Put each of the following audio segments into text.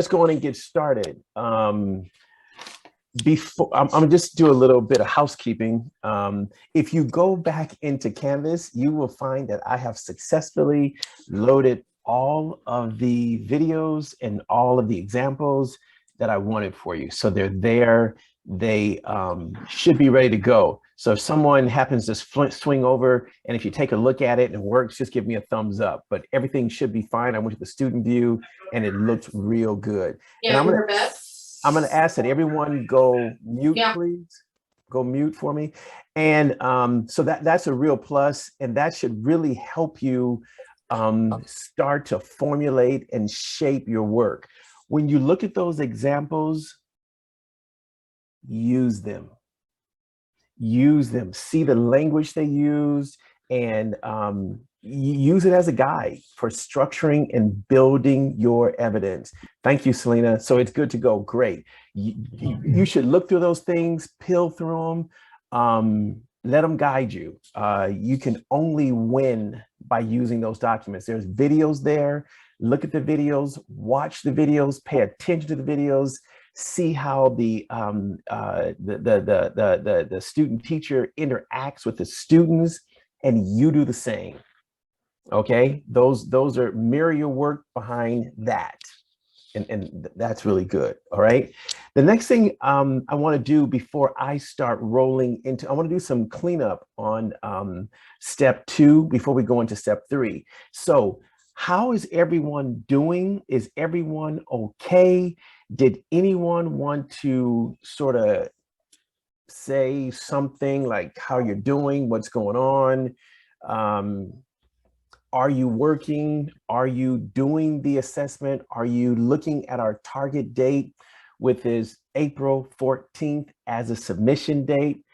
let's go on and get started. Before I'm just do a little bit of housekeeping. If you go back into Canvas, you will find that I have successfully loaded all of the videos and all of the examples that I wanted for you. So they're there. They should be ready to go. So if someone happens to swing over, and if you take a look at it and it works, just give me a thumbs up. But everything should be fine. I went to the student view and it looked real good. Yeah, and I'm gonna ask that everyone go mute, Yeah. please. Go mute for me. And so that's a real plus, and that should really help you start to formulate and shape your work. When you look at those examples, use them. Use them. See the language they use, and use it as a guide for structuring and building your evidence. Thank you, Selena. So it's good to go. Great. You should look through those things, peel through them, let them guide you. You can only win by using those documents. There's videos there. Look at the videos, watch the videos, pay attention to the videos, see how the student teacher interacts with the students, and you do the same. Okay, those are mirror your work behind that, and that's really good. All right, the next thing I want to do before I start rolling into, I want to do some cleanup on step 2 before we go into step 3. So how is everyone doing? Is everyone okay? Did anyone want to sort of say something like how you're doing, what's going on? Are you working? Are you doing the assessment? Are you looking at our target date, which is April 14th as a submission date?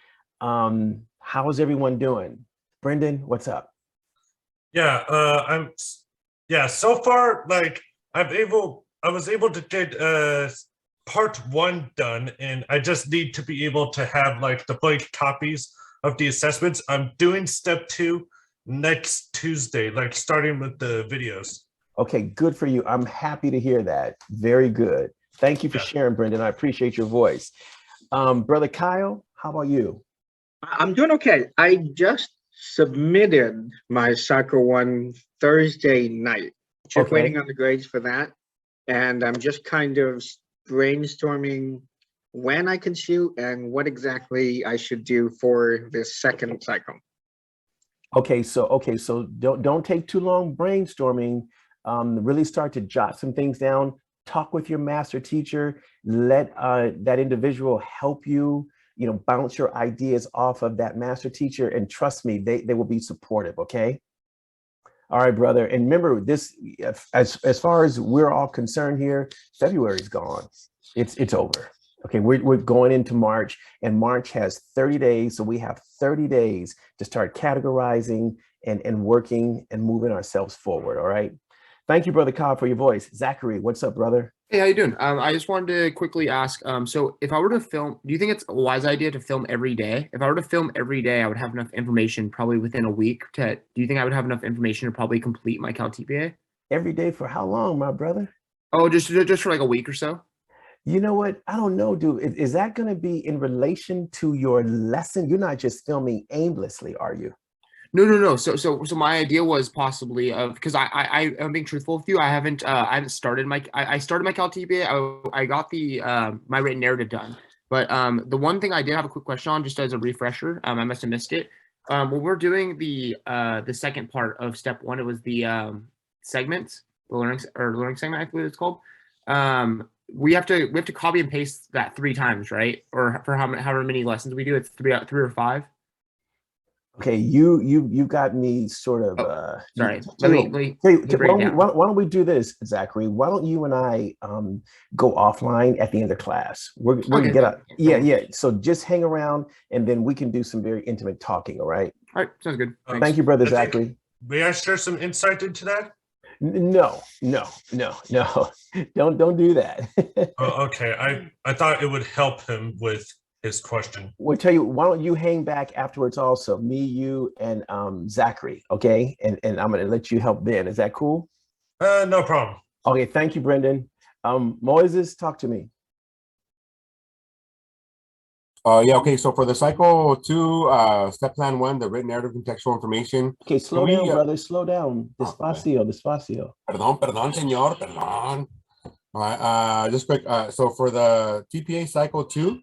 How is everyone doing? Brendan, what's up? Yeah, so far, like I was able to get part 1 done, and I just need to be able to have like the blank copies of the assessments. I'm doing step 2 next Tuesday, like starting with the videos. Okay, good for you. I'm happy to hear that. Very good. Thank you for sharing, Brendan. I appreciate your voice. Brother Kyle, how about you? I'm doing okay. I just submitted my soccer one Thursday night. Just waiting on the grades for that. And I'm just kind of brainstorming when I can shoot and what exactly I should do for this second cycle. Okay, so don't take too long brainstorming. Really start to jot some things down. Talk with your master teacher. Let that individual help you. Bounce your ideas off of that master teacher, and trust me, they will be supportive. Okay. All right, brother. And remember this, as far as we're all concerned here, February's gone. It's over. Okay, we're going into March, and March has 30 days. So we have 30 days to start categorizing and working and moving ourselves forward. All right. Thank you, Brother Kyle, for your voice. Zachary, what's up, brother? Hey, how you doing? I just wanted to quickly ask, so if I were to film, do you think it's a wise idea to film every day? If I were to film every day, I would have enough information probably within a week do you think I would have enough information to probably complete my CalTPA? Every day for how long, my brother? Oh, just for like a week or so? You know what? I don't know, dude. Is that going to be in relation to your lesson? You're not just filming aimlessly, are you? No. So my idea was possibly because I'm being truthful with you. I haven't started I started my CalTPA. I got the my written narrative done, but the one thing I did have a quick question on, just as a refresher, I must have missed it. When we're doing the second part of step 1, it was the segments, the learning segment, I believe it's called. We have to copy and paste that 3 times, right? Or for however many lessons we do, it's 3 or 5. Okay, you got me sort of. Sorry. Why don't we do this, Zachary? Why don't you and I go offline at the end of class? We're gonna get up. Yeah. So just hang around, and then we can do some very intimate talking. All right. All right. Sounds good. Thank you, brother Zachary. May I share some insight into that? No. Don't do that. Okay. I thought it would help him with his question. We'll tell you, why don't you hang back afterwards also, me, you, and Zachary, okay? And I'm gonna let you help then. Is that cool? No problem. Okay, thank you, Brendan. Moises, talk to me. Yeah, okay, so for the cycle 2, step plan 1, the written narrative contextual information. Okay, slow down, brother, slow down. Despacio, despacio. Perdón, señor, perdón. All right, just quick, so for the TPA cycle 2,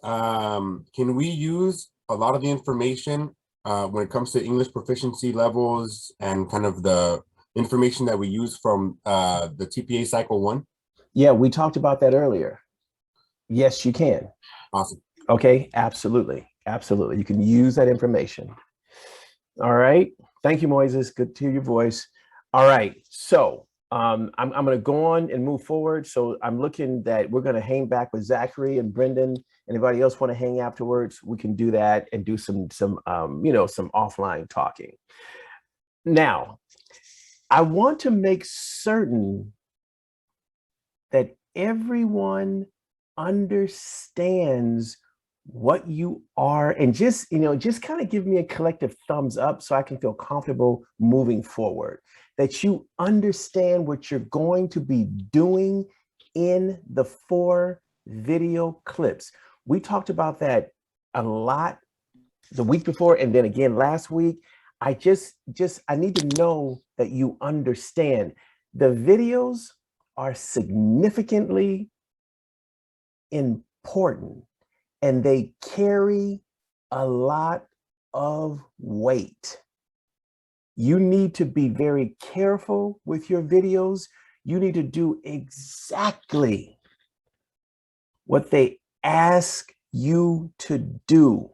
can we use a lot of the information when it comes to English proficiency levels and kind of the information that we use from the TPA cycle 1? Yeah, we talked about that earlier. Yes, you can. Awesome. Okay, absolutely. Absolutely. You can use that information. All right. Thank you, Moises. Good to hear your voice. All right. So I'm going to go on and move forward. So I'm looking that we're going to hang back with Zachary and Brendan. Anybody else want to hang afterwards? We can do that and do some offline talking. Now, I want to make certain that everyone understands what you are, and just kind of give me a collective thumbs up so I can feel comfortable moving forward, that you understand what you're going to be doing in the 4 video clips. We talked about that a lot the week before and then again last week. I need to know that you understand the videos are significantly important and they carry a lot of weight. You need to be very careful with your videos. You need to do exactly what they ask you to do.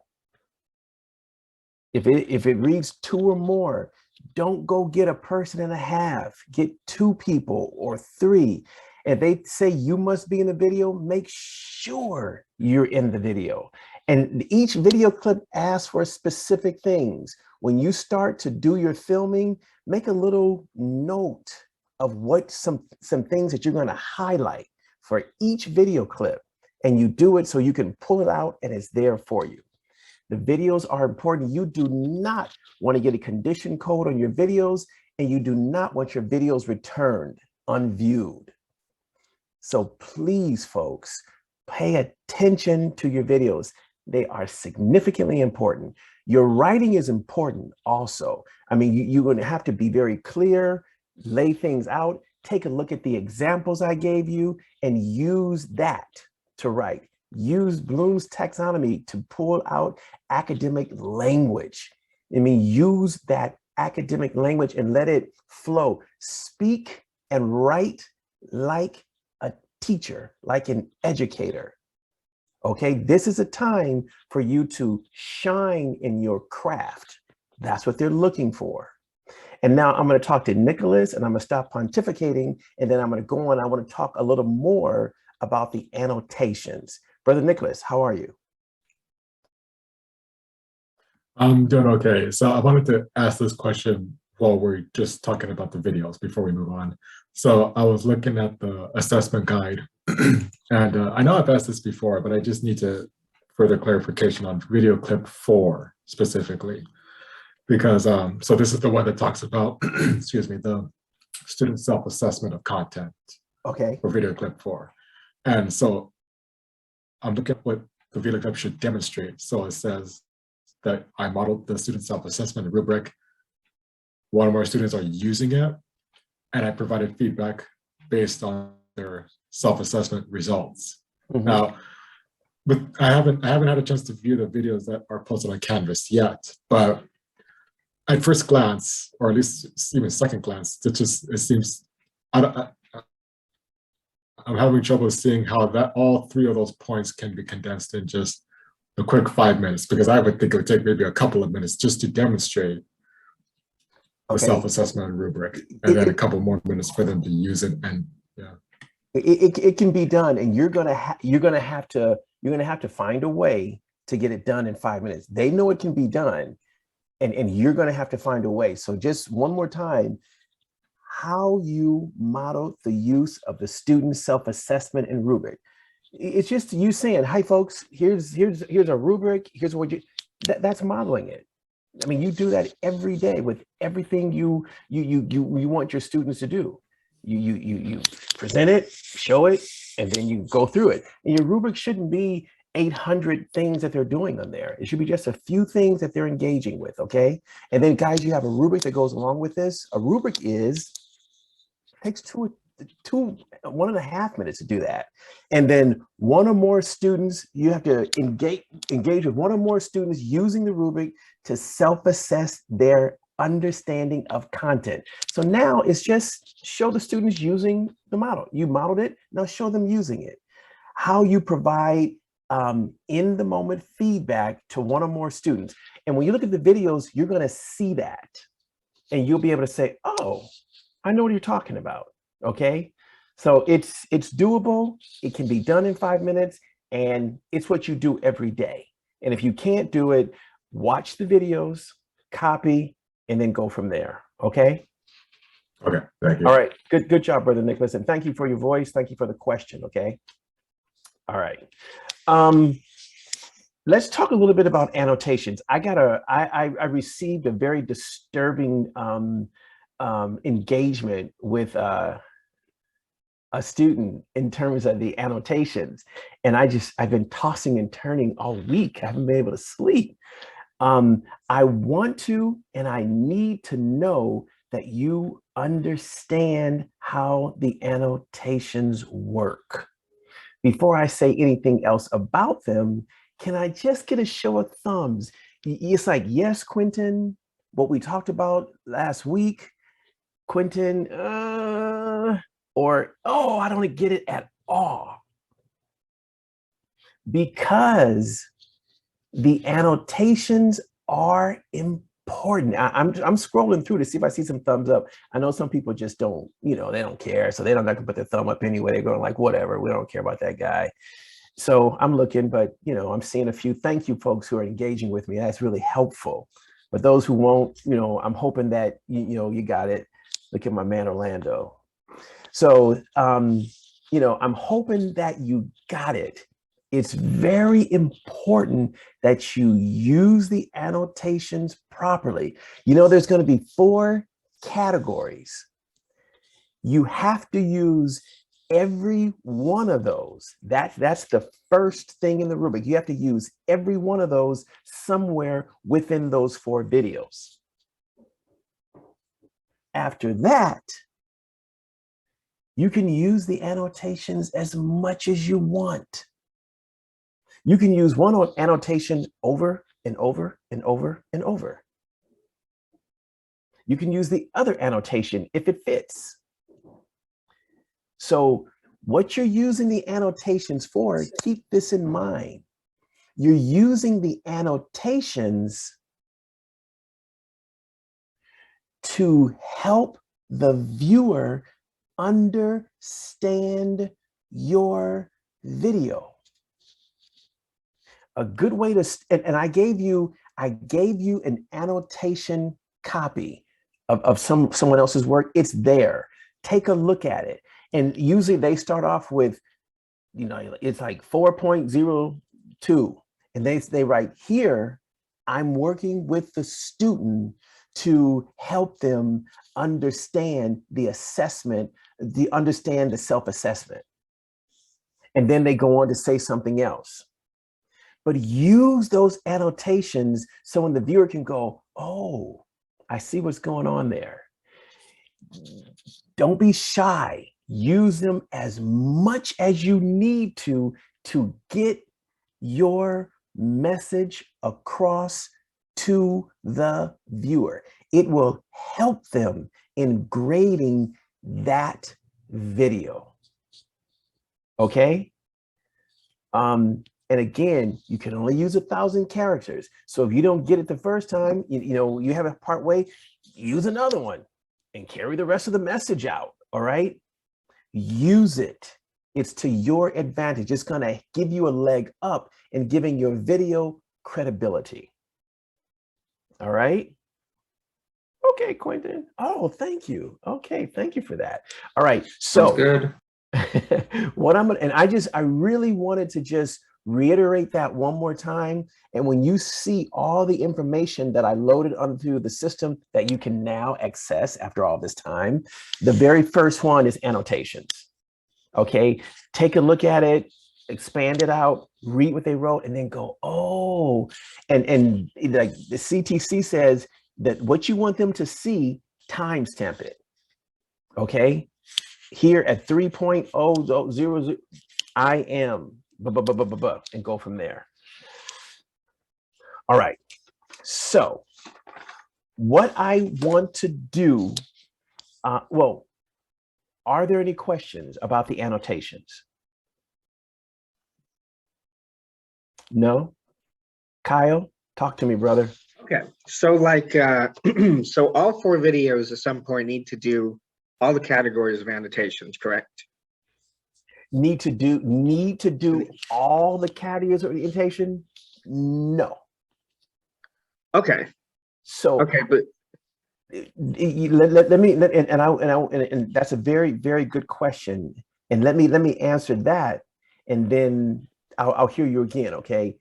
If it reads 2 or more, don't go get a person and a half. Get 2 people or 3. If they say you must be in the video, make sure you're in the video. And each video clip asks for specific things. When you start to do your filming, make a little note of what some things that you're going to highlight for each video clip. And you do it so you can pull it out and it's there for you. The videos are important. You do not want to get a condition code on your videos, and you do not want your videos returned unviewed. So please, folks, pay attention to your videos. They are significantly important. Your writing is important also. I mean, you're going to have to be very clear, lay things out, take a look at the examples I gave you, and use that to write. Use Bloom's taxonomy to pull out academic language. I mean, use that academic language and let it flow. Speak and write like a teacher, like an educator. Okay, this is a time for you to shine in your craft. That's what they're looking for. And now I'm going to talk to Nicholas, and I'm going to stop pontificating, and then I'm going to go on. I want to talk a little more about the annotations. Brother Nicholas, how are you? I'm doing okay. So I wanted to ask this question while we're just talking about the videos before we move on. So I was looking at the assessment guide, and I know I've asked this before, but I just need to further clarification on video clip 4 specifically, because so this is the one that talks about, excuse me, the student self-assessment of content. Okay. For video clip 4. And so I'm looking at what the video clip should demonstrate. So it says that I modeled the student self-assessment in Rubric. One of our students are using it, and I provided feedback based on their self-assessment results. Mm-hmm. Now, but I haven't had a chance to view the videos that are posted on Canvas yet, but at first glance, or at least even second glance, it seems I'm having trouble seeing how that all 3 of those points can be condensed in just a quick 5 minutes, because I would think it would take maybe a couple of minutes just to demonstrate the self-assessment and Rubric, and then a couple more minutes for them to use it. And yeah, it can be done, and you're gonna have to find a way to get it done in 5 minutes. They know it can be done, and you're gonna have to find a way. So just one more time, how you model the use of the student self-assessment in Rubric. It's just you saying, "Hi, folks. Here's a rubric. Here's what you." That's modeling it. I mean, you do that every day with everything you want your students to do. You present it, show it, and then you go through it. And your rubric shouldn't be 800 things that they're doing on there. It should be just a few things that they're engaging with, okay? And then guys, you have a rubric that goes along with this. A rubric takes 1.5 minutes to do that. And then one or more students, you have to engage with one or more students using the rubric to self-assess their understanding of content. So now it's just show the students using the model. You modeled it, now show them using it. How you provide in the moment feedback to one or more students. And when you look at the videos, you're gonna see that. And you'll be able to say, oh, I know what you're talking about, okay? So it's doable, it can be done in 5 minutes, and it's what you do every day. And if you can't do it, watch the videos, copy, and then go from there, okay? Okay, thank you. All right, good job, Brother Nicholas, and thank you for your voice, thank you for the question, okay? All right. Let's talk a little bit about annotations. I received a very disturbing engagement with a student in terms of the annotations. And I've been tossing and turning all week. I haven't been able to sleep. I want to, and I need to know that you understand how the annotations work. Before I say anything else about them, can I just get a show of thumbs? It's like, yes, Quentin, what we talked about last week, Quentin, or, oh, I don't get it at all. Because the annotations are important. I'm scrolling through to see if I see some thumbs up. I know some people just don't, they don't care. So they don't have to put their thumb up anyway. They're going like, whatever, we don't care about that guy. So I'm looking, but I'm seeing a few. Thank you, folks who are engaging with me. That's really helpful. But those who won't, I'm hoping that you got it. Look at my man Orlando. So I'm hoping that you got it. It's very important that you use the annotations properly. There's going to be 4 categories. You have to use every one of those. That's the first thing in the rubric. You have to use every one of those somewhere within those 4 videos. After that, you can use the annotations as much as you want. You can use one annotation over and over and over and over. You can use the other annotation if it fits. So what you're using the annotations for, keep this in mind. You're using the annotations to help the viewer understand your video. A good way to, and I gave you an annotation copy of someone else's work. It's there. Take a look at it. And usually they start off with, it's like 4.02. And they write here, I'm working with the student to help them understand the assessment, understand the self-assessment. And then they go on to say something else. But use those annotations so when the viewer can go, oh, I see what's going on there. Don't be shy. Use them as much as you need to get your message across to the viewer. It will help them in grading that video. Okay? And again, you can only use 1,000 characters. So if you don't get it the first time, you have a part way, use another one and carry the rest of the message out, all right? Use it. It's to your advantage. It's gonna give you a leg up in giving your video credibility. All right? Okay, Quentin. Oh, thank you. Okay, thank you for that. All right, so. Sounds good. What I'm gonna, and I really wanted to just reiterate that one more time. And when you see all the information that I loaded onto the system that you can now access after all this time, the very first one is annotations. Okay, take a look at it, expand it out, read what they wrote, and then go, oh, and like the CTC says that what you want them to see, timestamp it. Okay, here at 3.000, I am, and go from there. All right, so what I want to do, well, are there any questions about the annotations? No? Kyle, talk to me, brother. Okay, so like, so all 4 videos at some point need to do all the categories of annotations, correct? Need to do all the categories of annotation? No. Okay, So okay, but let me and that's a very, very good question. And let me answer that, and then I'll hear you again. Okay.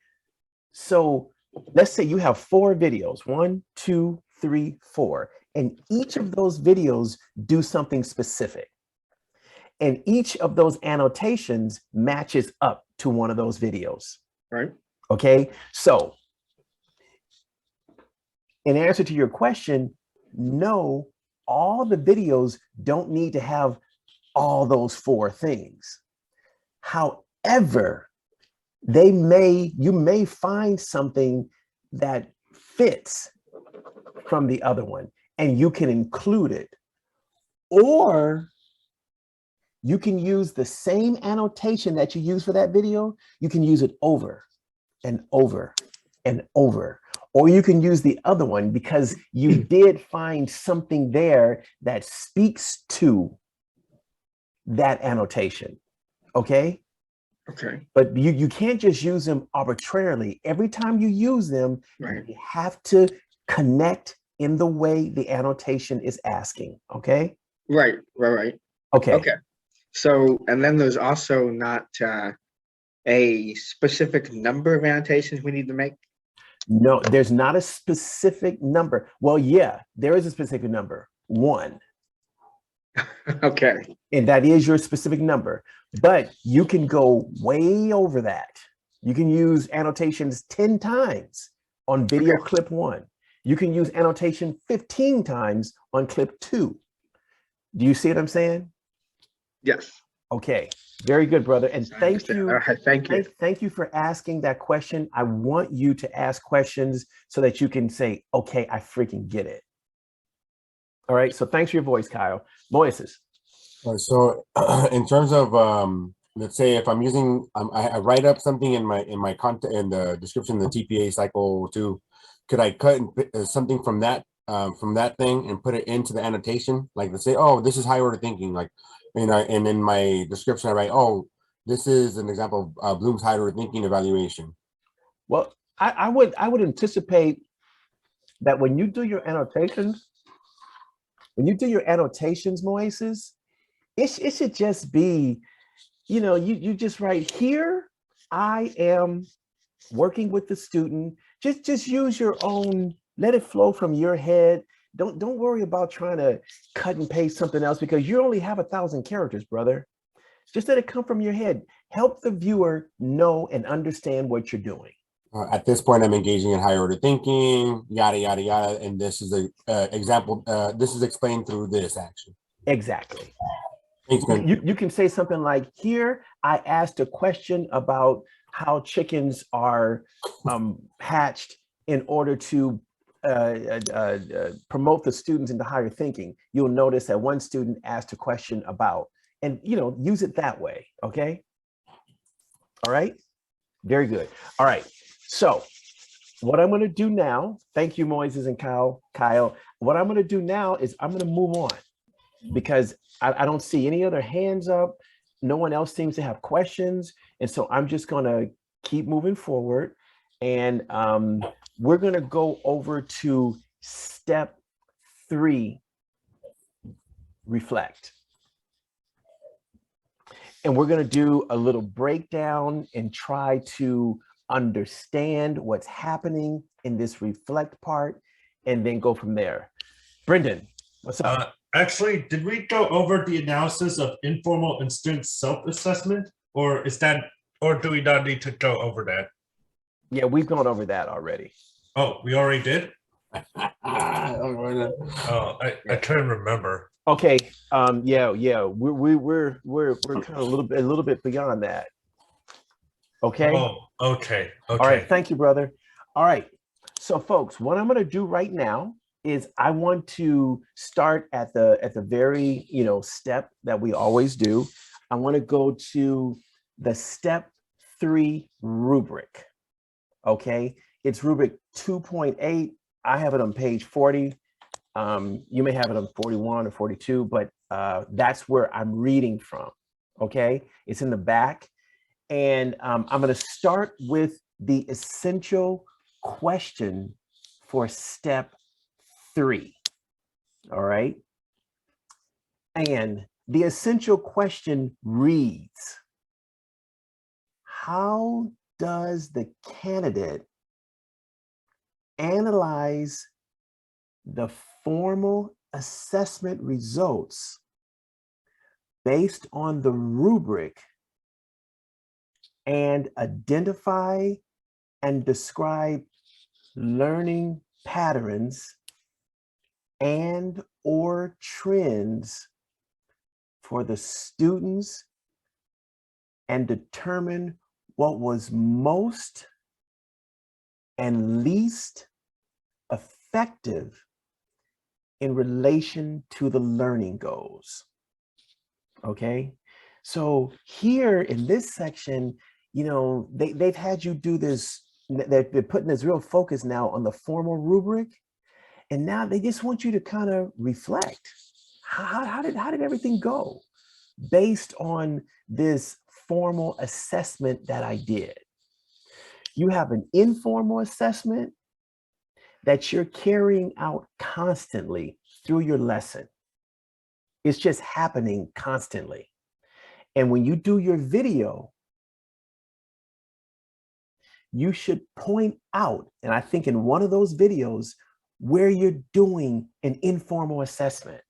So let's say you have 4 videos, 1, 2, 3, 4, and each of those videos do something specific. And each of those annotations matches up to one of those videos. right. Okay. So in answer to your question, no, all the videos don't need to have all those 4 things. However, you may find something that fits from the other one, and you can include it. Or you can use the same annotation that you use for that video. You can use it over and over and over. Or you can use the other one because you did find something there that speaks to that annotation. Okay? Okay, But you can't just use them arbitrarily. Every time you use them, right. you have to connect in the way the annotation is asking. Okay? Right. Okay. Okay. So, and then there's also not a specific number of annotations we need to make. No, there's not a specific number. Well, yeah, there is a specific number, 1. Okay, And that is your specific number. But you can go way over that. You can use annotations 10 times on video clip 1. You can use annotation 15 times on clip 2. Do you see what I'm saying? yes. Okay, very good, brother. And I thank understand. you. All right, thank you. Thank you for asking that question. I want you to ask questions so that you can say, okay, I freaking get it. All right, so thanks for your voice, Kyle. Moises. So in terms of let's say if I'm using I write up something in my content in the description of the TPA cycle 2, could I cut something from that thing and put it into the annotation? Like, let's say, oh, this is higher order thinking, like, you know, and in my description I write, oh, this is an example of Bloom's higher order thinking evaluation. Well, I would anticipate that when you do your annotations, Moises, it should just be, you know, you just write here, I am working with the student. Just use your own, let it flow from your head. Don't worry about trying to cut and paste something else because you only have 1,000 characters, brother. Just let it come from your head. Help the viewer know and understand what you're doing. At this point, I'm engaging in higher order thinking, yada, yada, yada. And this is an example. This is explained through this action. Exactly. Thanks, man. You can say something like, here, I asked a question about how chickens are hatched in order to promote the students into higher thinking. You'll notice that one student asked a question about, and you know, use it that way. Okay. All right. Very good. All right. So what I'm going to do now, thank you, Moises and Kyle. What I'm going to do now is I'm going to move on because I don't see any other hands up. No one else seems to have questions. And so I'm just going to keep moving forward. And we're going to go over to step 3, reflect. And we're going to do a little breakdown and try to understand what's happening in this reflect part and then go from there. Brendan, what's up? Actually, did we go over the analysis of informal and student self-assessment, or do we not need to go over that? Yeah, we've gone over that already. Oh, we already did? I Oh, I couldn't remember. Okay. Yeah. We're kind of a little bit beyond that. Okay. Oh, okay. All right. Okay. Thank you, brother. All right. So, folks, what I'm going to do right now is I want to start at the very step that we always do. I want to go to the step 3 rubric. Okay. It's rubric 2.8. I have it on page 40. You may have it on 41 or 42, but that's where I'm reading from. Okay. It's in the back. And I'm going to start with the essential question for step 3. All right. And the essential question reads, how does the candidate analyze the formal assessment results based on the rubric and identify and describe learning patterns and or trends for the students and determine what was most and least effective in relation to the learning goals. Okay, so here in this section, they've had you do this, they're putting this real focus now on the formal rubric, and now they just want you to kind of reflect. How did everything go based on this formal assessment that I did? You have an informal assessment that you're carrying out constantly through your lesson. It's just happening constantly. And when you do your video, you should point out, and I think in one of those videos, where you're doing an informal assessment.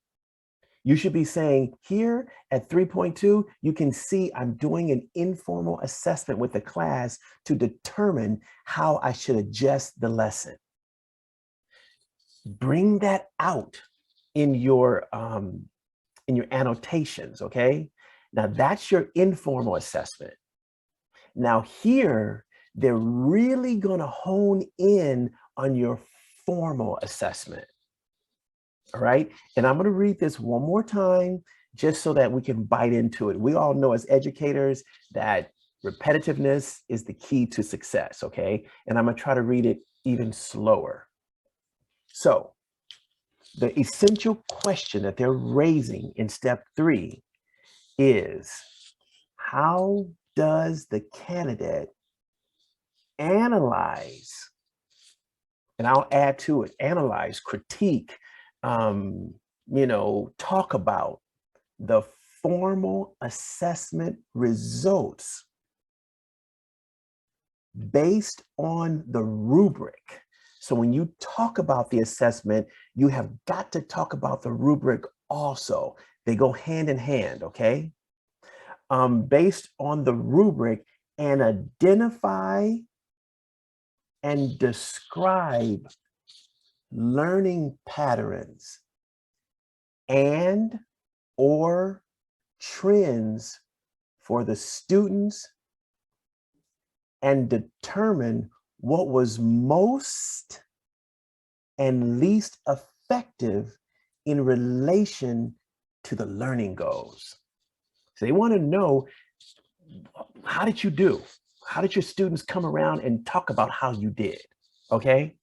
You should be saying, here at 3.2, you can see I'm doing an informal assessment with the class to determine how I should adjust the lesson. Bring that out in your annotations, okay? Now that's your informal assessment. Now here, they're really gonna hone in on your formal assessment, all right? And I'm gonna read this one more time, just so that we can bite into it. We all know as educators that repetitiveness is the key to success, okay? And I'm gonna try to read it even slower. So, the essential question that they're raising in step 3 is, how does the candidate analyze, and I'll add to it, analyze, critique, talk about the formal assessment results based on the rubric? So when you talk about the assessment, you have got to talk about the rubric also. They go hand in hand, okay? Based on the rubric, and identify and describe learning patterns and or trends for the students and determine what was most and least effective in relation to the learning goals. So they want to know, how did you do? How did your students come around and talk about how you did? Okay.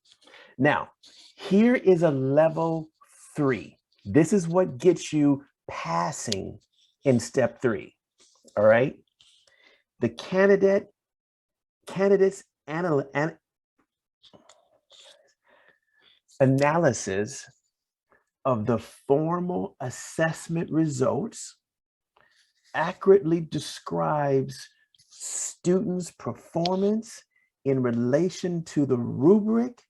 Now, here is a level 3. This is what gets you passing in step 3. All right. The candidates analysis of the formal assessment results accurately describes students' performance in relation to the rubric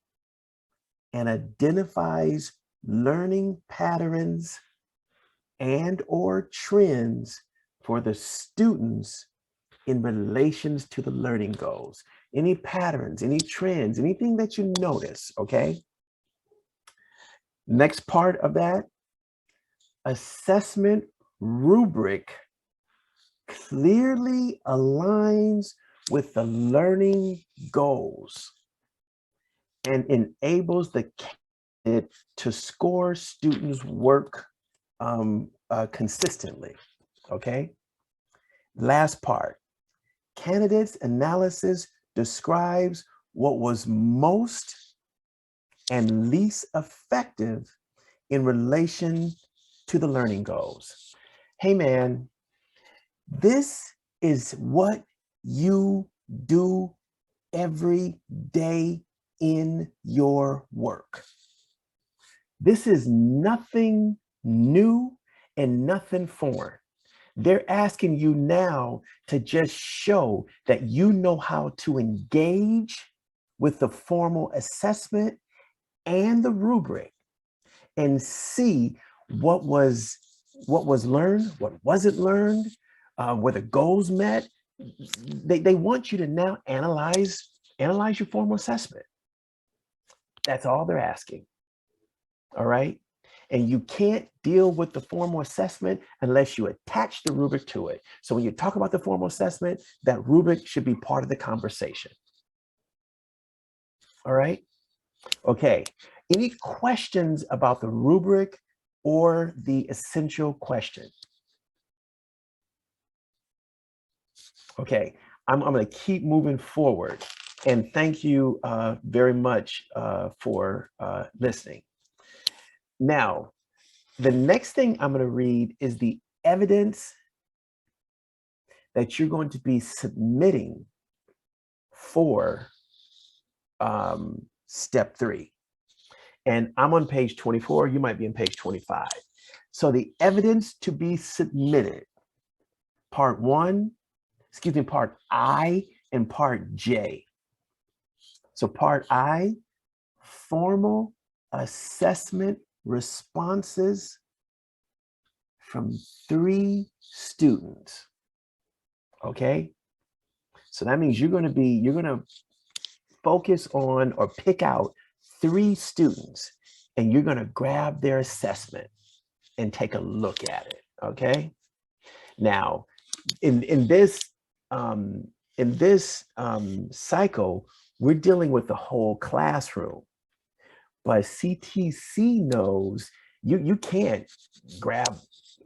and identifies learning patterns and or trends for the students in relations to the learning goals. Any patterns, any trends, anything that you notice, okay? Next part of that, assessment rubric clearly aligns with the learning goals and enables the candidate to score students' work consistently, okay? Last part, candidates analysis describes what was most and least effective in relation to the learning goals. Hey man, this is what you do every day in your work. This is nothing new and nothing foreign. They're asking you now to just show that you know how to engage with the formal assessment and the rubric and see what was learned, what wasn't learned, were the goals met. They want you to now analyze your formal assessment. That's all they're asking. All right. And you can't deal with the formal assessment unless you attach the rubric to it. So when you talk about the formal assessment, that rubric should be part of the conversation. All right. Okay. Any questions about the rubric or the essential question? Okay. I'm going to keep moving forward. And thank you very much for listening. Now, the next thing I'm going to read is the evidence that you're going to be submitting for step 3. And I'm on page 24, you might be on page 25. So the evidence to be submitted, part I and part J. So part I, formal assessment responses from 3 students. Okay, so that means you're going to focus on or pick out 3 students and you're going to grab their assessment and take a look at it. Okay, now in this cycle, we're dealing with the whole classroom, but CTC knows you can't grab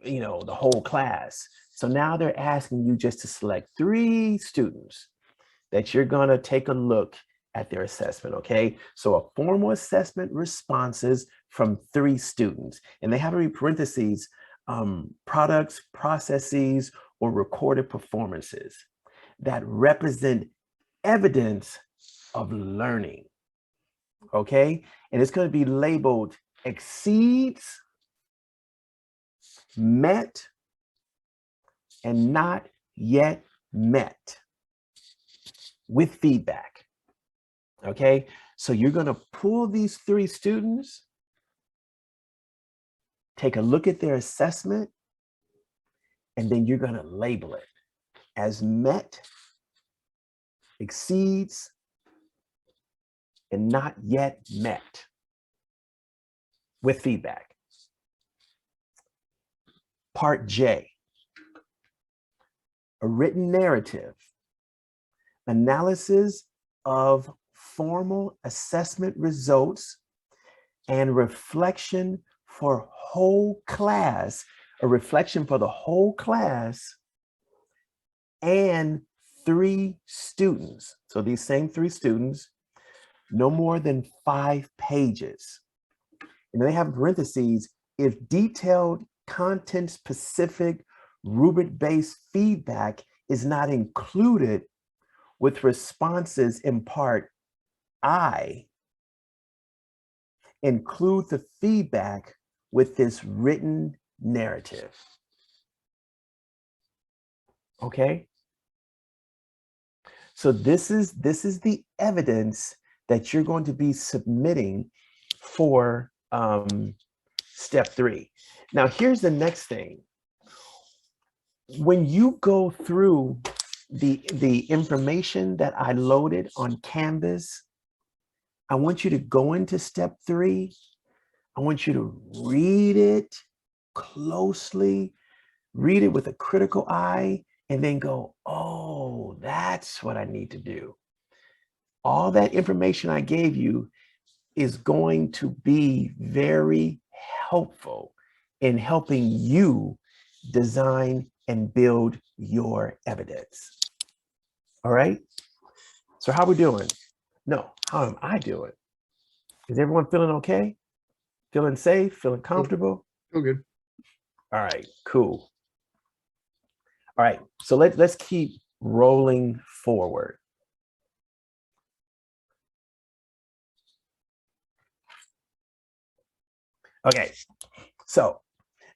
the whole class. So now they're asking you just to select 3 students that you're going to take a look at their assessment. Okay, so a formal assessment responses from 3 students, and they have in parentheses products, processes, or recorded performances that represent evidence of learning. Okay, and it's going to be labeled exceeds, met, and not yet met with feedback. Okay, so you're going to pull these 3 students, take a look at their assessment, and then you're going to label it as met, exceeds, and not yet met with feedback. Part J, a written narrative, analysis of formal assessment results and reflection for whole class, a reflection for the whole class and 3 students. So these same 3 students, no more than 5 pages. And they have parentheses, if detailed content specific rubric-based feedback is not included with responses in part I, include the feedback with this written narrative. Okay. So this is the evidence that you're going to be submitting for step 3. Now, here's the next thing. When you go through the information that I loaded on Canvas, I want you to go into step 3. I want you to read it closely, read it with a critical eye, and then go, oh, that's what I need to do. All that information I gave you is going to be very helpful in helping you design and build your evidence. All right. So how we doing? No, how am I doing? Is everyone feeling okay? Feeling safe? Feeling comfortable? Feel good. All right, cool. All right, so let's keep rolling forward. Okay, so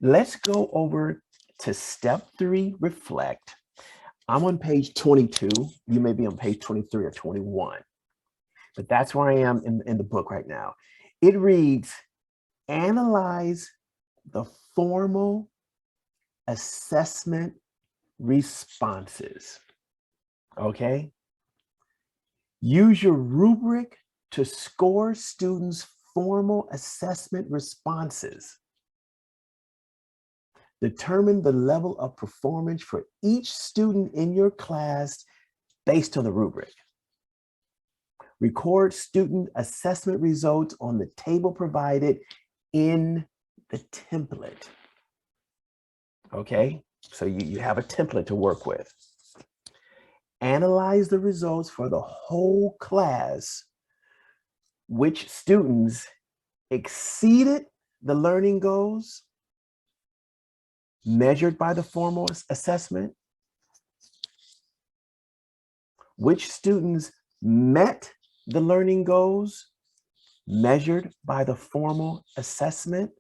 let's go over to step 3, reflect. I'm on page 22. You may be on page 23 or 21, but that's where I am in the book right now. It reads, analyze the formal assessment responses. Okay. Use your rubric to score students' formal assessment responses. Determine the level of performance for each student in your class based on the rubric. Record student assessment results on the table provided in the template. Okay, so you have a template to work with. Analyze the results for the whole class. Which students exceeded the learning goals measured by the formal assessment? Which students met the learning goals measured by the formal assessment?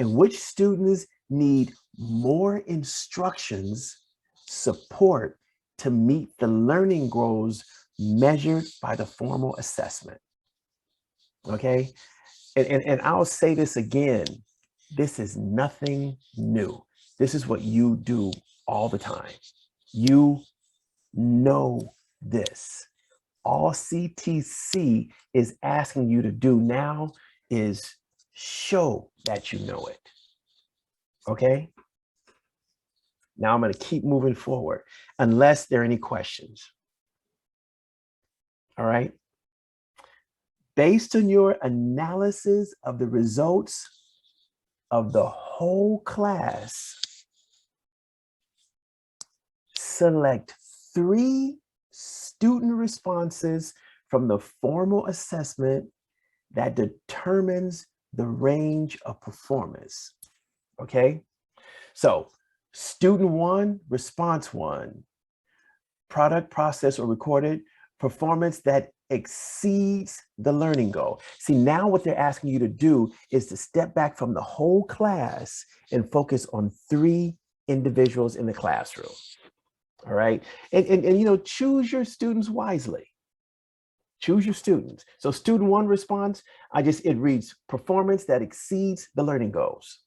And which students need more instructions, support to meet the learning goals measured by the formal assessment? Okay, and I'll say this again, this is nothing new. This is what you do all the time. You know this. All CTC is asking you to do now is show that you know it. Okay? Now I'm going to keep moving forward unless there are any questions. All right? Based on your analysis of the results of the whole class, select 3 student responses from the formal assessment that determines the range of performance. Okay, so student 1, response 1, product, process, or recorded performance that exceeds the learning goal. See, now what they're asking you to do is to step back from the whole class and focus on 3 individuals in the classroom. All right, and you know, choose your students wisely. Choose your students. So student 1 response, it reads performance that exceeds the learning goals.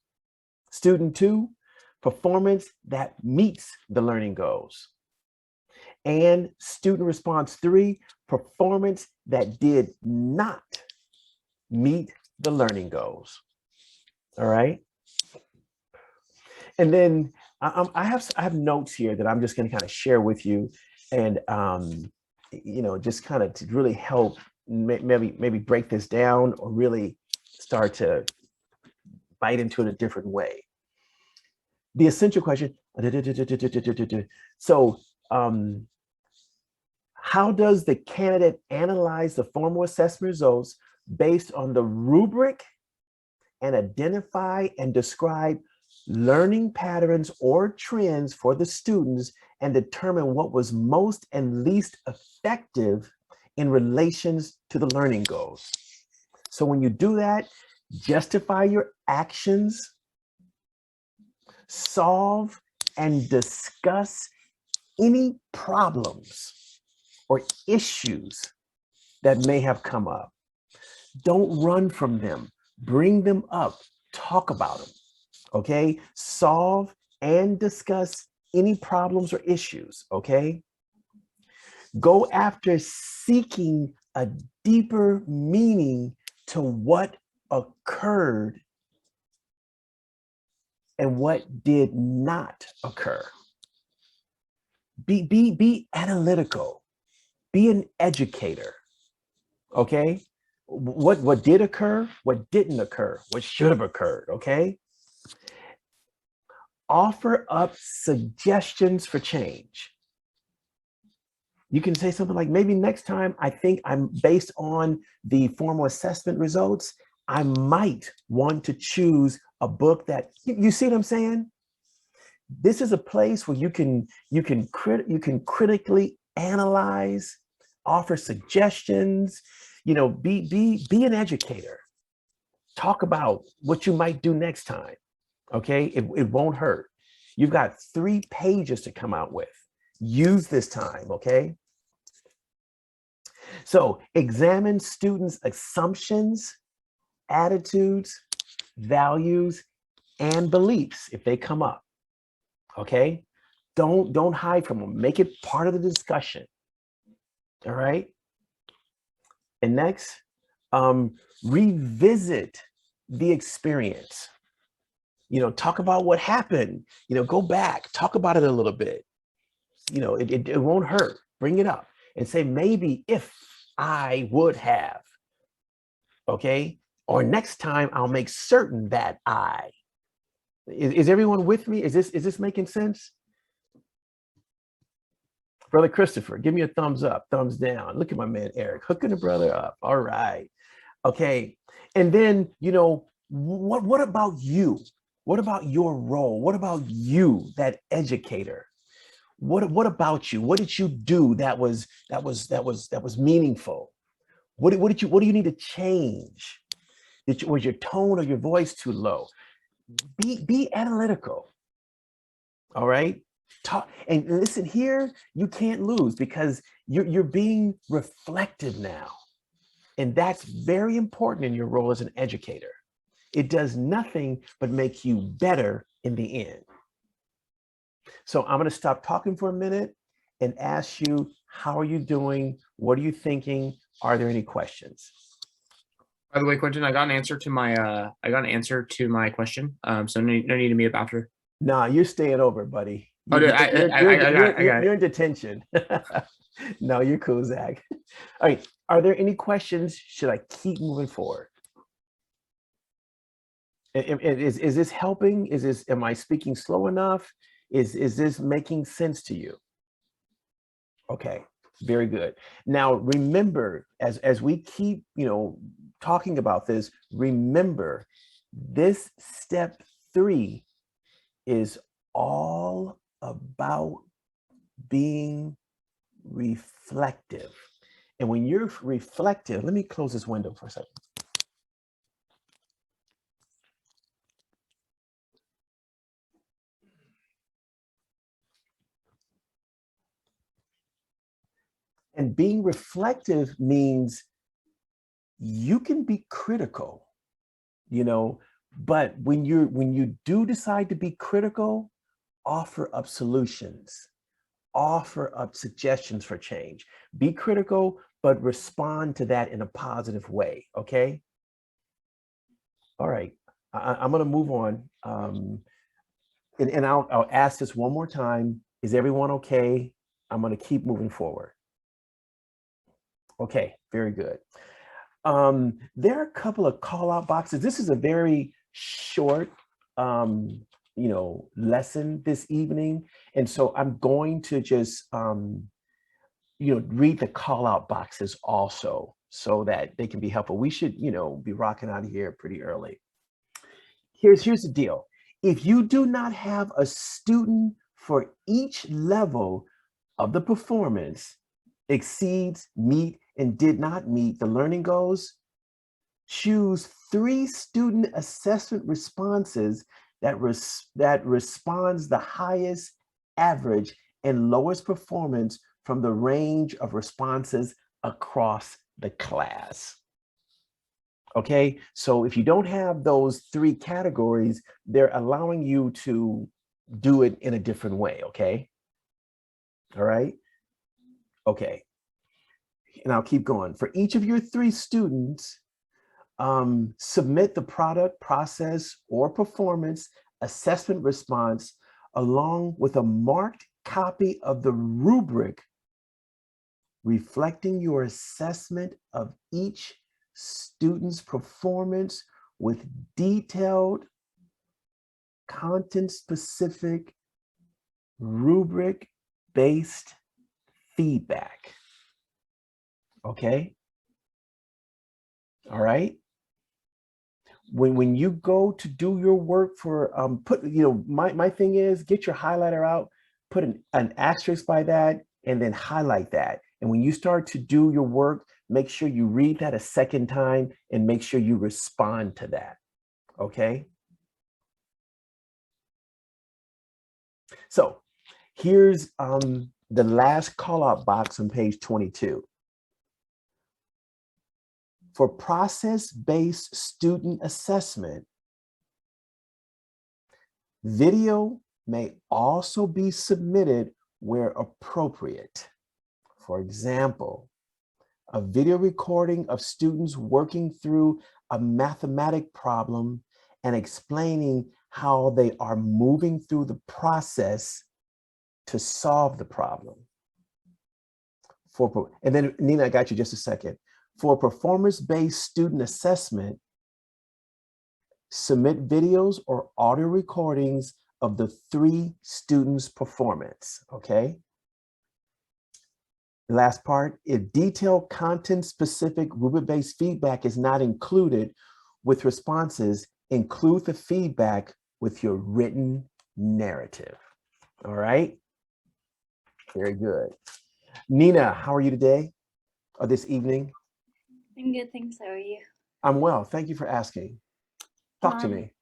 Student 2, performance that meets the learning goals. And student response 3, performance that did not meet the learning goals. All right. And then I have notes here that I'm just going to kind of share with you, and you know, just kind of to really help maybe break this down or really start to bite into it a different way. The essential question. So how does the candidate analyze the formal assessment results based on the rubric and identify and describe learning patterns or trends for the students and determine what was most and least effective in relations to the learning goals? So when you do that, justify your actions, solve and discuss any problems or issues that may have come up. Don't run from them. Bring them up. Talk about them. Okay? Solve and discuss any problems or issues. Okay? Go after seeking a deeper meaning to what occurred and what did not occur. Be analytical. Be an educator. Okay? What did occur, what didn't occur, what should have occurred. Okay? Offer up suggestions for change. You can say something like, maybe next time, I think I'm based on the formal assessment results, I might want to choose a book that, you see what I'm saying? This is a place where you can critically analyze, offer suggestions, you know, be an educator. Talk about what you might do next time. Okay, it won't hurt. You've got 3 pages to come out with. Use this time, okay? So examine students' assumptions, attitudes, values, and beliefs if they come up, okay? Don't hide from them. Make it part of the discussion, all right? And next, revisit the experience. You know, talk about what happened, you know, go back, talk about it a little bit. You know, it won't hurt. Bring it up and say, maybe if I would have, okay? Or next time I'll make certain that I. Is everyone with me? Is this making sense? Brother Christopher, give me a thumbs up, thumbs down. Look at my man, Eric, hooking the brother up. All right. Okay. And then, you know, what about you? What about your role? What about you, that educator? What about you? What did you do that was meaningful? What do you need to change? Was your tone or your voice too low? Be analytical. All right. Talk and listen here. You can't lose because you're being reflective now, and that's very important in your role as an educator. It does nothing but make you better in the end. So I'm going to stop talking for a minute and ask you, how are you doing? What are you thinking? Are there any questions? By the way, Quentin, I got an answer to my question. So no need to meet up after. Nah, you're staying over, buddy. Oh, dude, You're in detention. No, you're cool, Zach. All right. Are there any questions? Should I keep moving forward? Is this helping? Am I speaking slow enough? Is this making sense to you? Okay, very good. Now remember, as we keep, you know, talking about this, remember this step 3 is all about being reflective. And when you're reflective, let me close this window for a second. And being reflective means you can be critical, you know, but when you do decide to be critical, offer up solutions, offer up suggestions for change. Be critical, but respond to that in a positive way, okay? All right, I'm gonna move on. And I'll ask this one more time. Is everyone okay? I'm gonna keep moving forward. Okay, very good. There are a couple of call out boxes. This is a very short, you know, lesson this evening. And so I'm going to just, you know, read the call out boxes also so that they can be helpful. We should, you know, be rocking out of here pretty early. Here's the deal. If you do not have a student for each level of the performance, exceeds, meet, and did not meet the learning goals, choose 3 student assessment responses that responds the highest average and lowest performance from the range of responses across the class. Okay, so if you don't have those 3 categories, they're allowing you to do it in a different way, okay? All right, okay. And I'll keep going. For each of your 3 students, submit the product, process, or performance assessment response along with a marked copy of the rubric reflecting your assessment of each student's performance with detailed, content-specific, rubric-based feedback. Okay? All right? When you go to do your work for, my thing is get your highlighter out, put an asterisk by that, and then highlight that. And when you start to do your work, make sure you read that a second time and make sure you respond to that, okay? So here's the last call out box on page 22. For process-based student assessment, video may also be submitted where appropriate. For example, a video recording of students working through a mathematic problem and explaining how they are moving through the process to solve the problem. And then Nina, I got you just a second. For performance-based student assessment, submit videos or audio recordings of the 3 students' performance, okay? The last part, if detailed content-specific rubric-based feedback is not included with responses, include the feedback with your written narrative, all right? Very good. Nina, how are you today or this evening? I'm good, thanks. How are you? I'm well, thank you for asking. Talk to me.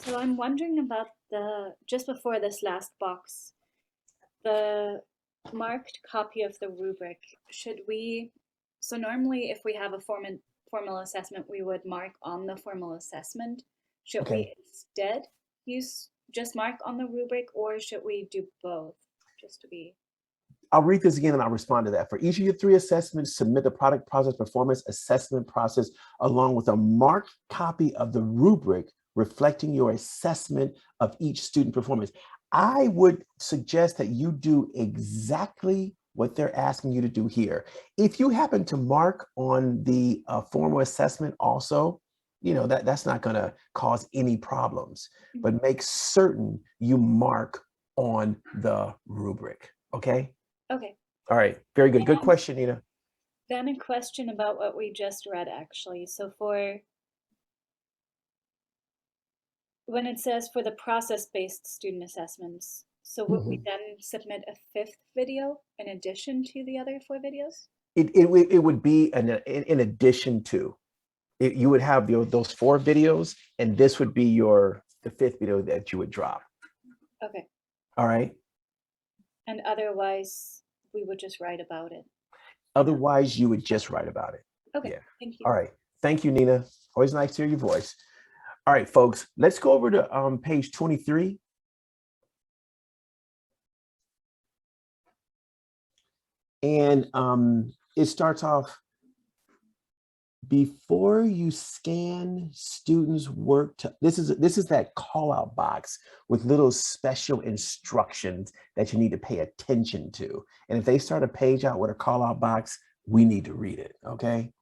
So I'm wondering about just before this last box, the marked copy of the rubric. So normally if we have a formal assessment, we would mark on the formal assessment. Should Okay. we instead just mark on the rubric, or should we do both just to be? I'll read this again and I'll respond to that. For each of your 3 assessments, submit the product, process, performance assessment process along with a marked copy of the rubric reflecting your assessment of each student performance. I would suggest that you do exactly what they're asking you to do here. If you happen to mark on the formal assessment also, that's not going to cause any problems, but make certain you mark on the rubric, okay? Okay. All right, very good. Good question, Nina. Then a question about what we just read, actually. So when it says for the process-based student assessments, so would we then submit a 5th video in addition to the other 4 videos? It would be in addition to. You would have those 4 videos, and this would be the 5th video that you would drop. Okay. All right. And otherwise, we would just write about it. Otherwise, you would just write about it. Okay. Yeah. Thank you. All right. Thank you, Nina. Always nice to hear your voice. All right, folks, let's go over to page 23. And it starts off, before you scan students' work, this is that call out box with little special instructions that you need to pay attention to. And if they start a page out with a call out box, we need to read it, okay?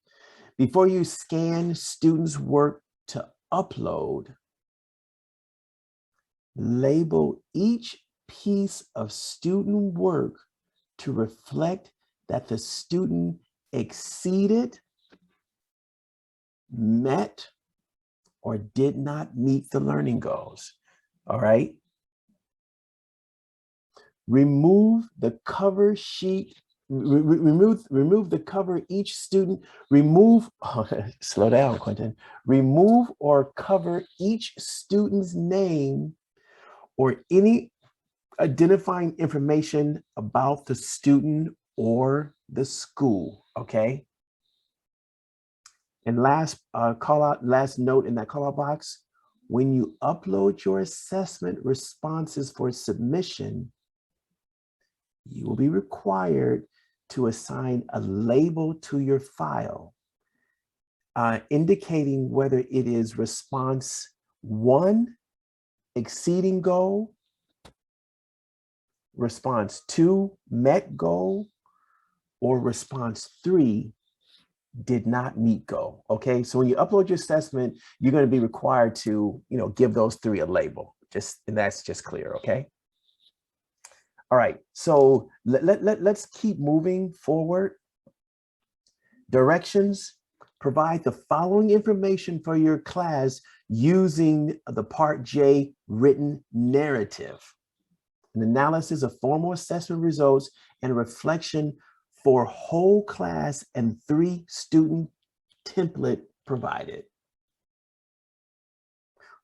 Before you scan students' work to upload, label each piece of student work to reflect that the student exceeded, met, or did not meet the learning goals. All right. Remove the cover sheet remove the cover each student, remove, slow down, Quentin. Remove or cover each student's name or any identifying information about the student or the school, okay? And last last note in that call out box, when you upload your assessment responses for submission, you will be required to assign a label to your file, indicating whether it is response 1, exceeding goal, response 2, met goal, or response 3, did not meet goal. Okay, so when you upload your assessment, you're going to be required to, give those 3 a label. And that's just clear. Okay. All right, so let's keep moving forward. Directions: provide the following information for your class using the Part J written narrative. An analysis of formal assessment results and reflection for whole class and 3 student template provided.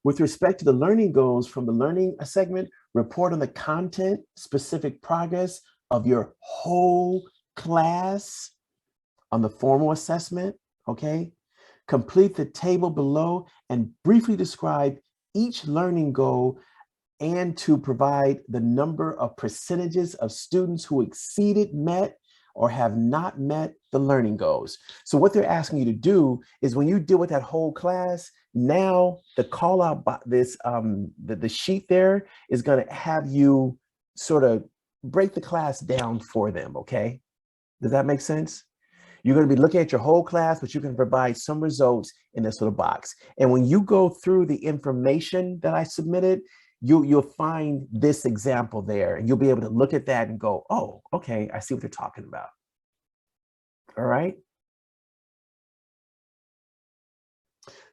With respect to the learning goals from the learning segment, report on the content specific progress of your whole class on the formal assessment, okay? Complete the table below and briefly describe each learning goal and to provide the number of percentages of students who exceeded, met, or have not met the learning goals. So what they're asking you to do is when you deal with that whole class, now the call out, the sheet there is going to have you sort of break the class down for them, okay? Does that make sense? You're going to be looking at your whole class, but you can provide some results in this little box. And when you go through the information that I submitted, you'll find this example there, and you'll be able to look at that and go, oh, okay, I see what they're talking about. All right.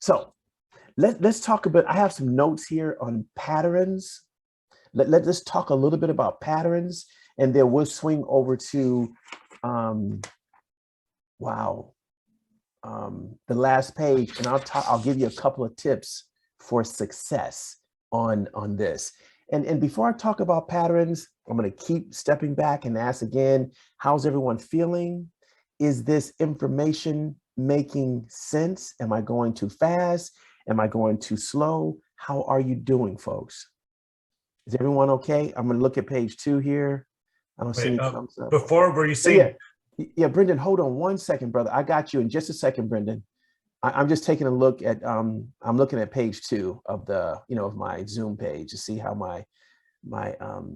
So let's talk about, I have some notes here on patterns. Let's talk a little bit about patterns, and then we'll swing over to, the last page, and I'll give you a couple of tips for success on this. And before I talk about patterns, I'm going to keep stepping back and ask again, how's everyone feeling? Is this information making sense? Am I going too fast? Am I going too slow? How are you doing, folks? Is everyone okay? I'm going to look at page 2 here. I don't see any thumbs up. Before, were you saying? Yeah, Brendan, hold on one second, brother. I got you in just a second, Brendan. I'm just taking a look at, I'm looking at page 2 of the, of my Zoom page to see how my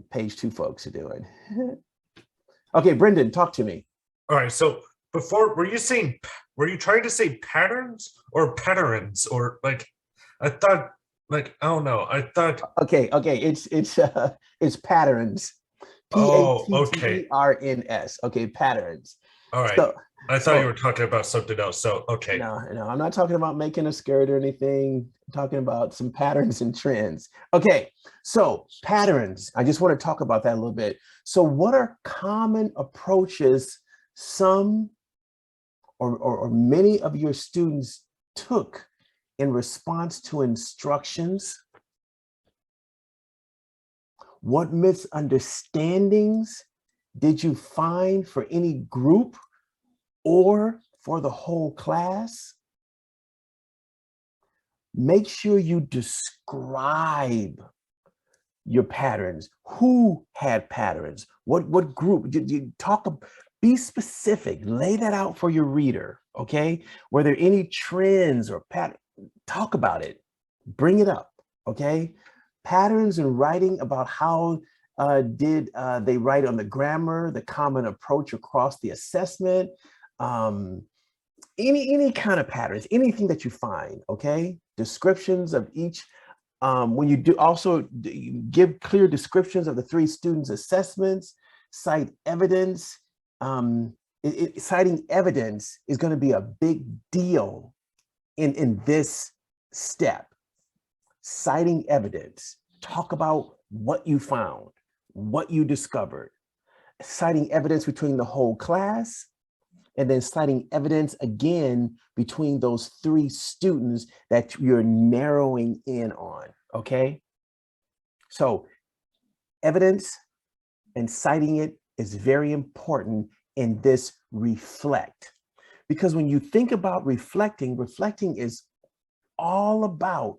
page 2 folks are doing. Okay, Brendan, talk to me. All right, so before, were you trying to say patterns or patterns, or like, I thought, like, I don't know, I thought. Okay, it's patterns. Oh, okay. P-A-T-T-E-R-N-S. Okay, patterns. All right. So, I thought you were talking about something else. So, okay. No, I'm not talking about making a skirt or anything. I'm talking about some patterns and trends. Okay, so patterns. I just want to talk about that a little bit. So what are common approaches some or many of your students took in response to instructions? What misunderstandings did you find for any group or for the whole class? Make sure you describe your patterns. Who had patterns? What group? Did you be specific, lay that out for your reader, okay? Were there any trends or patterns? Talk about it, bring it up, okay? Patterns in writing about how did they write on the grammar, the common approach across the assessment, any kind of patterns, anything that you find, okay? Descriptions of each, when you do also give clear descriptions of the 3 students' assessments, cite evidence. Citing evidence is going to be a big deal in this step. Citing evidence, talk about what you found, what you discovered. citing evidence between the whole class, and then citing evidence again between those 3 students that you're narrowing in on, okay? So evidence and citing it is very important in this reflect. Because when you think about reflecting, reflecting is all about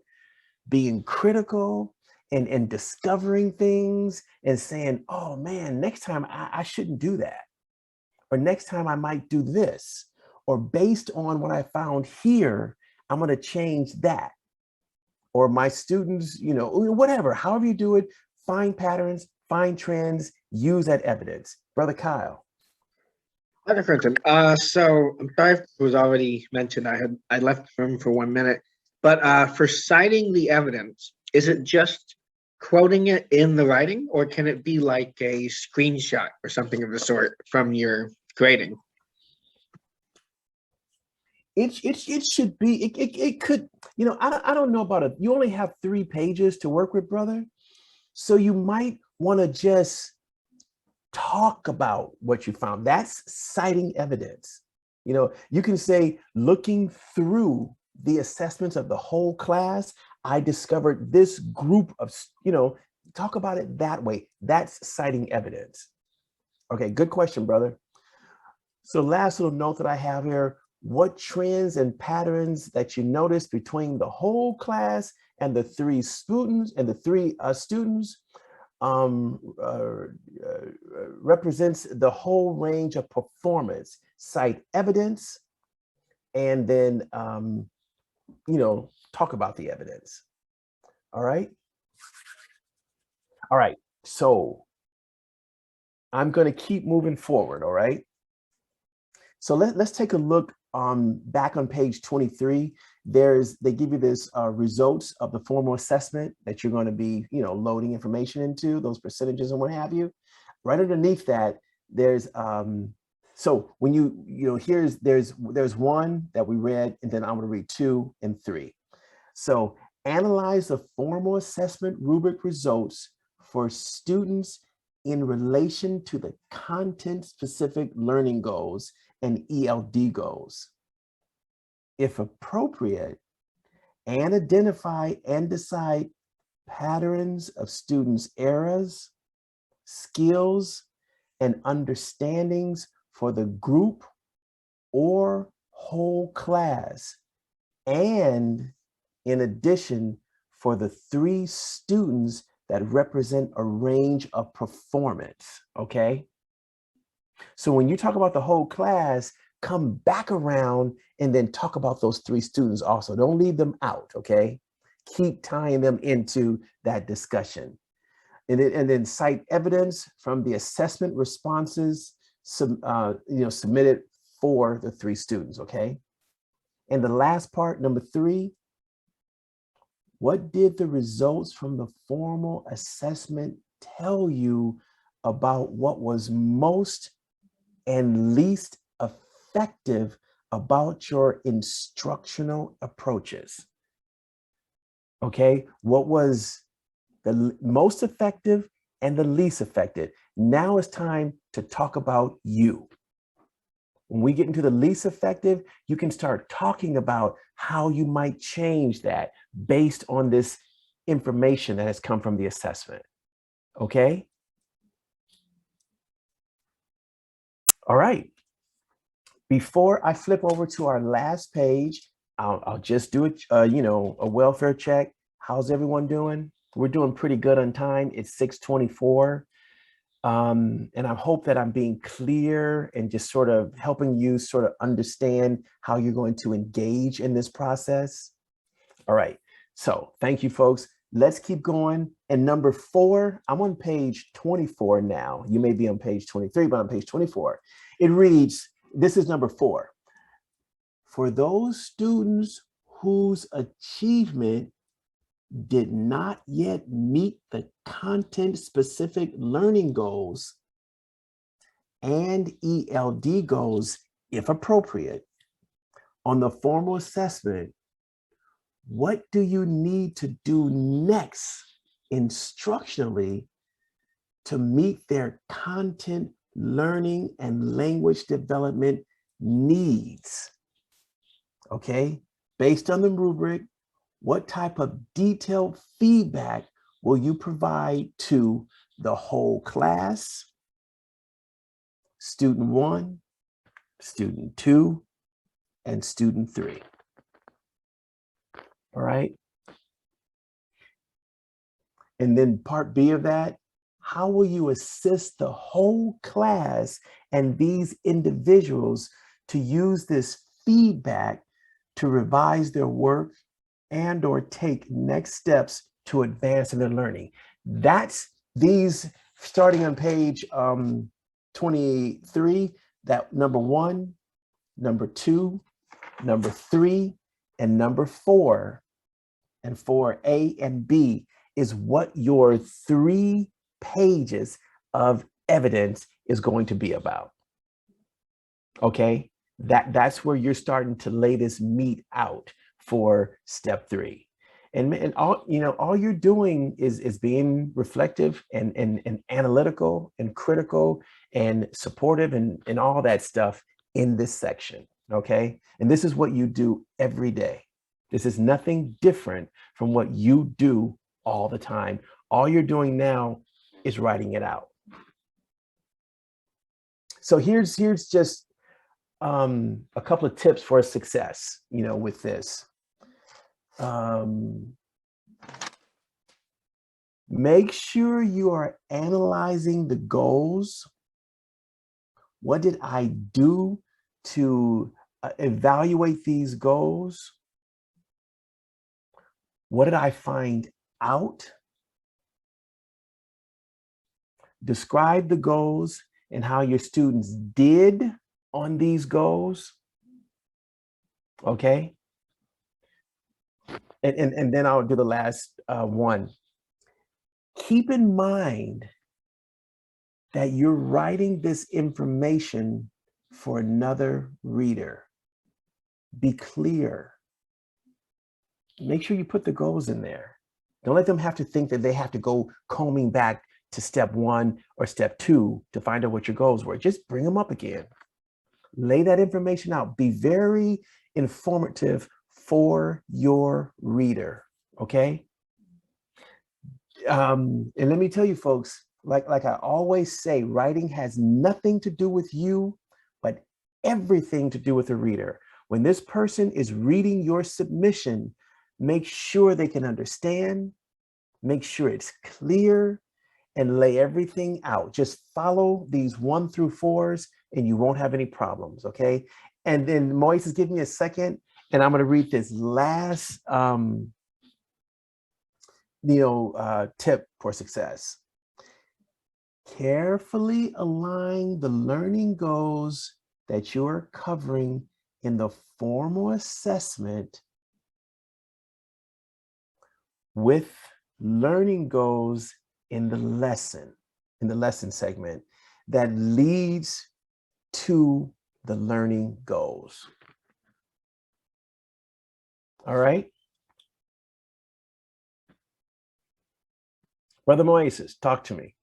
being critical and discovering things and saying, oh man, next time I shouldn't do that. Or next time I might do this. Or based on what I found here, I'm going to change that. Or my students, you know, whatever, however you do it, find patterns, find trends, use that evidence. Brother Kyle. Dr. Clinton, so I'm sorry if it was already mentioned. I left the room for 1 minute, but for citing the evidence, is it just quoting it in the writing, or can it be like a screenshot or something of the sort from your grading? It should be, it could, you know, I don't know about it. You only have 3 pages to work with, brother. So you might want to just talk about what you found. That's citing evidence. You know, you can say, looking through the assessments of the whole class, I discovered this group of, you know, talk about it that way. That's citing evidence. Okay, good question, brother. So last little note that I have here, what trends and patterns that you notice between the whole class and the 3 students represents the whole range of performance. Cite evidence, and then, you know, talk about the evidence. All right. All right. So I'm going to keep moving forward. All right. So let's take a look back on page 23. They give you this results of the formal assessment that you're going to be, you know, loading information into, those percentages and what have you. Right underneath that, there's so when you know, there's 1 that we read, and then I'm going to read 2 and 3. So analyze the formal assessment rubric results for students in relation to the content-specific learning goals and ELD goals. If appropriate, and identify and decide patterns of students' errors, skills, and understandings for the group or whole class, and in addition, for the 3 students that represent a range of performance, okay? So when you talk about the whole class, come back around and then talk about those 3 students also. Don't leave them out, okay? Keep tying them into that discussion. And then cite evidence from the assessment responses submitted for the 3 students, okay? And the last part, number 3, what did the results from the formal assessment tell you about what was most and least effective about your instructional approaches? Okay, what was the most effective and the least effective? Now it's time to talk about you. When we get into the least effective, you can start talking about how you might change that based on this information that has come from the assessment. Okay? All right. Before I flip over to our last page, I'll just do it, you know, a welfare check. How's everyone doing? We're doing pretty good on time. It's 6:24. And I hope that I'm being clear and just sort of helping you sort of understand how you're going to engage in this process. All right. So thank you, folks. Let's keep going. And number 4, I'm on page 24 now. You may be on page 23, but on page 24. It reads, this is number 4. For those students whose achievement did not yet meet the content-specific learning goals and ELD goals, if appropriate, on the formal assessment, what do you need to do next instructionally to meet their content learning and language development needs. Okay, based on the rubric, what type of detailed feedback will you provide to the whole class, student 1, student 2, and student 3? All right. And then part B of that, how will you assist the whole class and these individuals to use this feedback to revise their work and or take next steps to advance in their learning? That's these starting on page 23, that number 1, number 2, number 3, and number 4, and for A and B is what your 3 pages of evidence is going to be about. Okay, that's where you're starting to lay this meat out for step 3. And all, you know, all you're doing is being reflective and analytical and critical and supportive and all that stuff in this section. Okay, and this is what you do every day. This is nothing different from what you do all the time. All you're doing now is writing it out. So here's just a couple of tips for success, you know, with this. Make sure you are analyzing the goals. What did I do to evaluate these goals? What did I find out? Describe the goals and how your students did on these goals. Okay. And then I'll do the last one. Keep in mind that you're writing this information for another reader. Be clear. Make sure you put the goals in there. Don't let them have to think that they have to go combing back to step 1 or step 2 to find out what your goals were. Just bring them up again. Lay that information out. Be very informative for your reader, okay? And let me tell you folks, like I always say, writing has nothing to do with you, but everything to do with the reader. When this person is reading your submission, make sure they can understand, make sure it's clear, and lay everything out. Just follow these 1 through 4s and you won't have any problems, okay? And then Moise is giving me a second, and I'm gonna read this last tip for success. Carefully align the learning goals that you're covering in the formal assessment with learning goals in the lesson segment that leads to the learning goals. All right. Brother Moises, talk to me.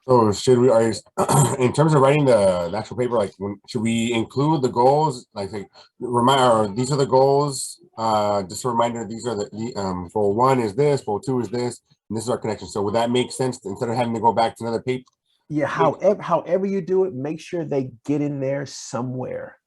So should we, in terms of writing the actual paper, like should we include the goals? Like remind, these are the goals. Just a reminder, these are the goal 1 is this, goal 2 is this, and this is our connection. So would that make sense instead of having to go back to another paper? Yeah, however you do it, make sure they get in there somewhere.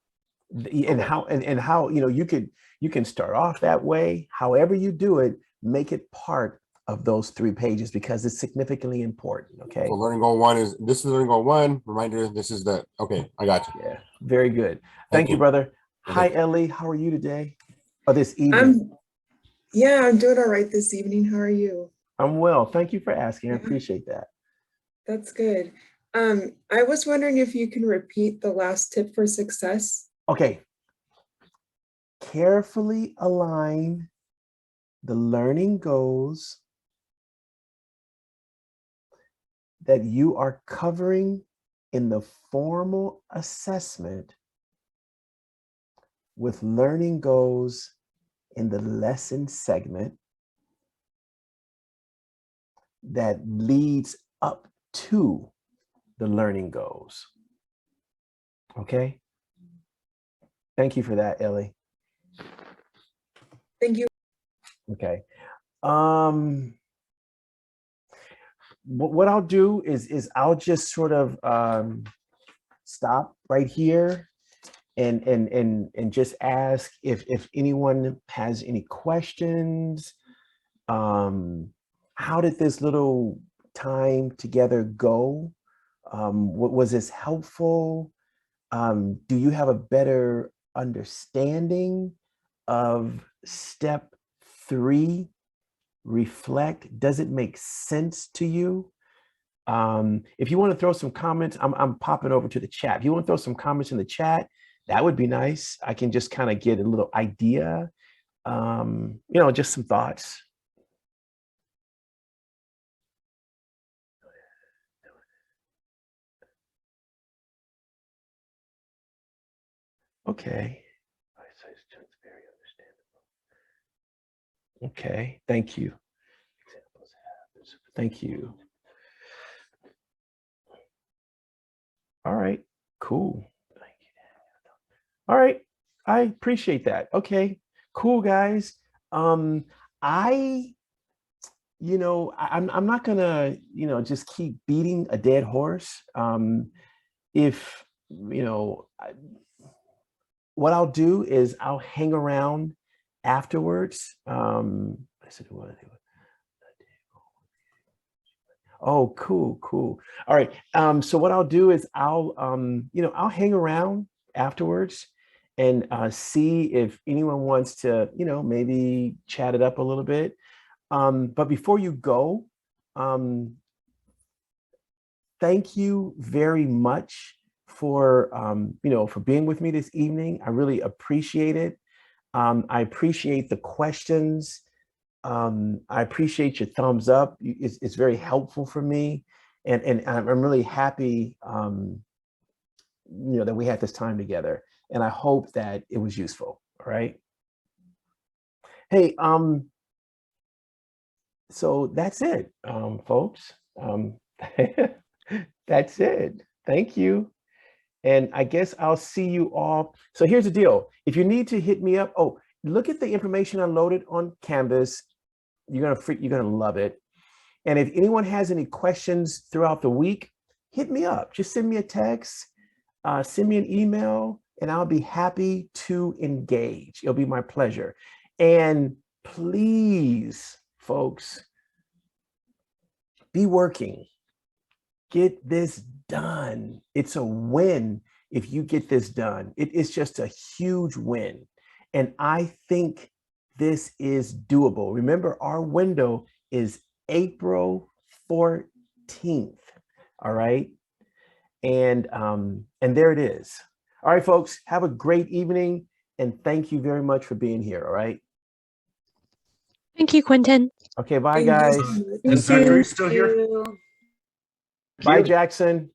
And how you know, you can start off that way. However you do it, make it part of those 3 pages because it's significantly important. Okay. So learning goal 1 is this is learning goal 1. Reminder, this is the okay. I got you. Yeah, very good. Thank you, brother. Hi, Ellie. How are you today? Or this evening? I'm doing all right this evening. How are you? I'm well. Thank you for asking. I appreciate that. That's good. I was wondering if you can repeat the last tip for success. Okay. Carefully align the learning goals that you are covering in the formal assessment with learning goals in the lesson segment that leads up to the learning goals. Okay. Thank you for that, Ellie. Thank you. Okay. What I'll do is I'll just sort of stop right here and just ask if anyone has any questions. How did this little time together go? What was this helpful? Do you have a better understanding of step 3? Reflect. Does it make sense to you? If you want to throw some comments, I'm popping over to the chat. If you want to throw some comments in the chat, that would be nice. I can just kind of get a little idea, just some thoughts. Okay. Okay, thank you. Thank you. All right, cool. Thank you. All right, I appreciate that. Okay, cool, guys. I'm not gonna, just keep beating a dead horse. If, what I'll do is I'll hang around afterwards. Oh, cool, cool. All right. So what I'll do is I'll hang around afterwards and see if anyone wants to, maybe chat it up a little bit. But before you go, thank you very much for, for being with me this evening. I really appreciate it. I appreciate the questions. I appreciate your thumbs up. It's very helpful for me. And I'm really happy, that we had this time together. And I hope that it was useful. All right. Hey, so that's it, folks. That's it. Thank you. And I guess I'll see you all. So here's the deal. If you need to hit me up, look at the information I loaded on Canvas. You're gonna love it. And if anyone has any questions throughout the week, hit me up. Just send me a text, send me an email, and I'll be happy to engage. It'll be my pleasure. And please, folks, be working. Get this done. It's a win if you get this done. It's just a huge win. And I think this is doable. Remember, our window is April 14th. All right. And there it is. All right, folks, have a great evening. And thank you very much for being here. All right. Thank you, Quentin. Okay, bye, guys. Is Zachary still here? Bye, Jackson.